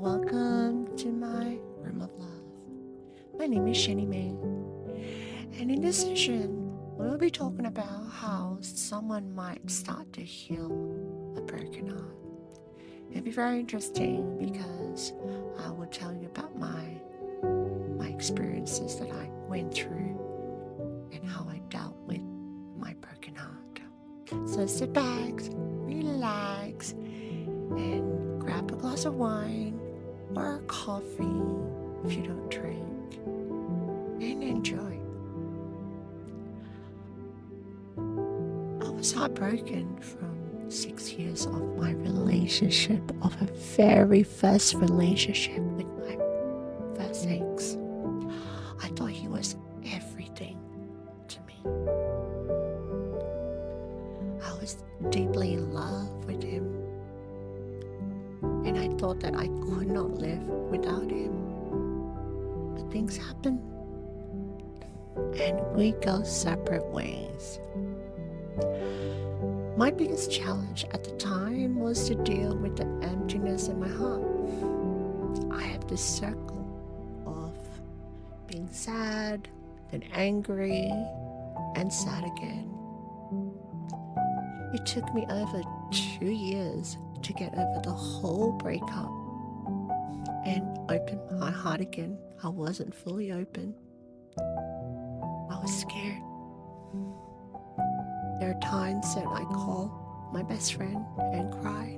Welcome to my room of love. My name is Shani May, and in this session, we'll be talking about how someone might start to heal a broken heart. It'll be very interesting because I will tell you about my experiences that I went through and how I dealt with my broken heart. So sit back, relax, and grab a glass of wine or coffee if you don't drink, and enjoy. I was heartbroken from 6 years of my relationship, of a very first relationship with my first ex. I thought he was everything to me. I was deeply in love with him, and I thought that I could not live without him. But things happen, and we go separate ways. My biggest challenge at the time was to deal with the emptiness in my heart. I have this circle of being sad, then angry, and sad again. It took me over 2 years to get over the whole breakup and open my heart again. I wasn't fully open. I was scared. There are times that I call my best friend and cry.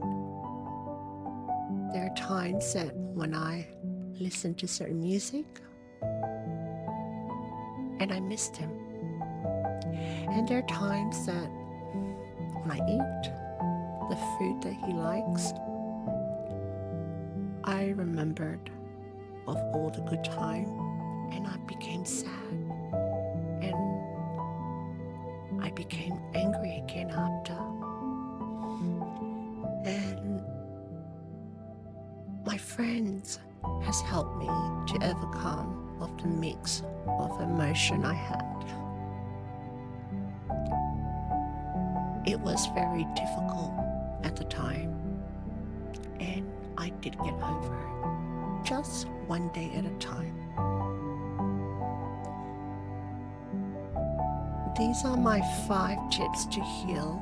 There are times that when I listen to certain music and I missed him. And there are times that when I eat the food that he likes, I remembered of all the good time and I became sad and I became angry again after. And my friends has helped me to overcome of the mix of emotion I had. It was very difficult at the time, and I did get over it, just one day at a time. These are my 5 tips to heal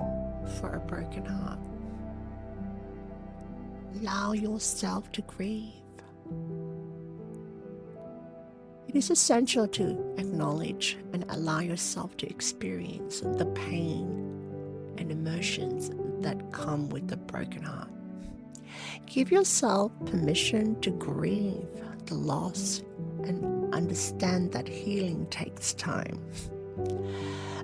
for a broken heart. Allow yourself to grieve. It is essential to acknowledge and allow yourself to experience the pain and emotions that come with a broken heart. Give yourself permission to grieve the loss and understand that healing takes time.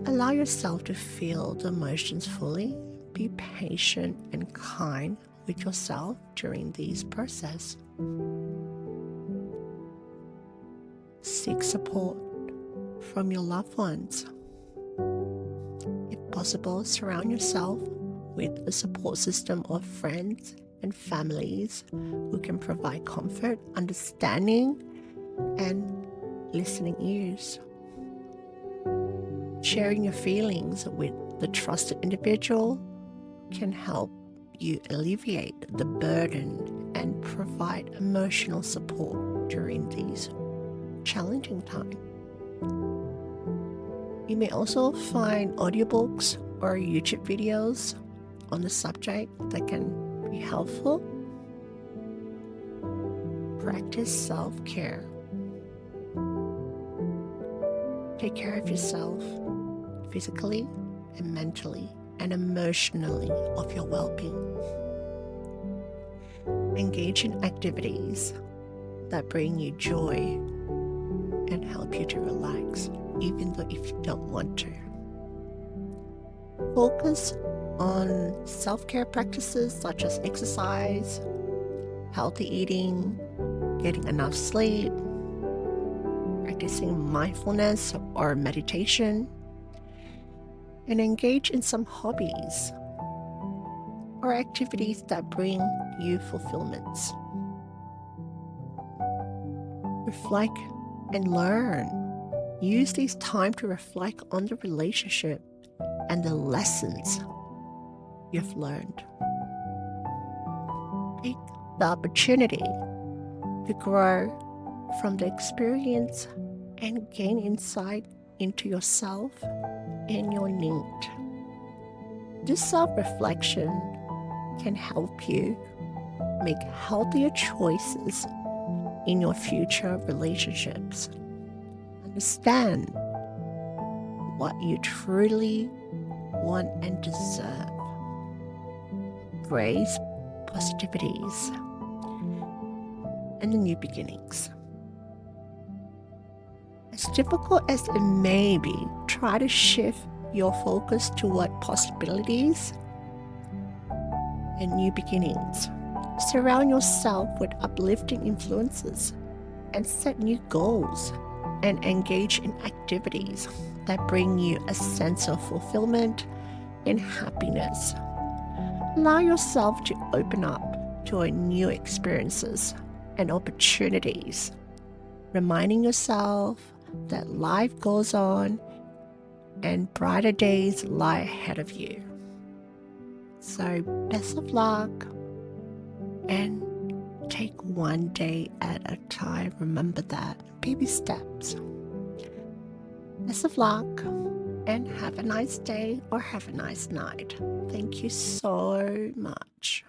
Allow yourself to feel the emotions fully. Be patient and kind with yourself during this process. Seek support from your loved ones. If possible, surround yourself with a support system of friends and families who can provide comfort, understanding, and listening ears. Sharing your feelings with the trusted individual can help you alleviate the burden and provide emotional support during these challenging times. You may also find audiobooks or YouTube videos on the subject that can be helpful. Practice self-care. Take care of yourself physically and mentally and emotionally of your well-being. Engage in activities that bring you joy and help you to relax, even though if you don't want to. Focus on self-care practices such as exercise, healthy eating, getting enough sleep, practicing mindfulness or meditation, and engage in some hobbies or activities that bring you fulfillments. Reflect and learn. Use this time to reflect on the relationship and the lessons you've learned. Take the opportunity to grow from the experience and gain insight into yourself and your need. This self-reflection can help you make healthier choices in your future relationships. Understand what you truly want and deserve. Grace, positivities, and the new beginnings. As difficult as it may be, try to shift your focus toward possibilities and new beginnings. Surround yourself with uplifting influences and set new goals and engage in activities that bring you a sense of fulfillment and happiness. Allow yourself to open up to new experiences and opportunities, reminding yourself that life goes on and brighter days lie ahead of you. So, best of luck, and take one day at a time. Remember that. Baby steps. Best of luck, and have a nice day or have a nice night. Thank you so much.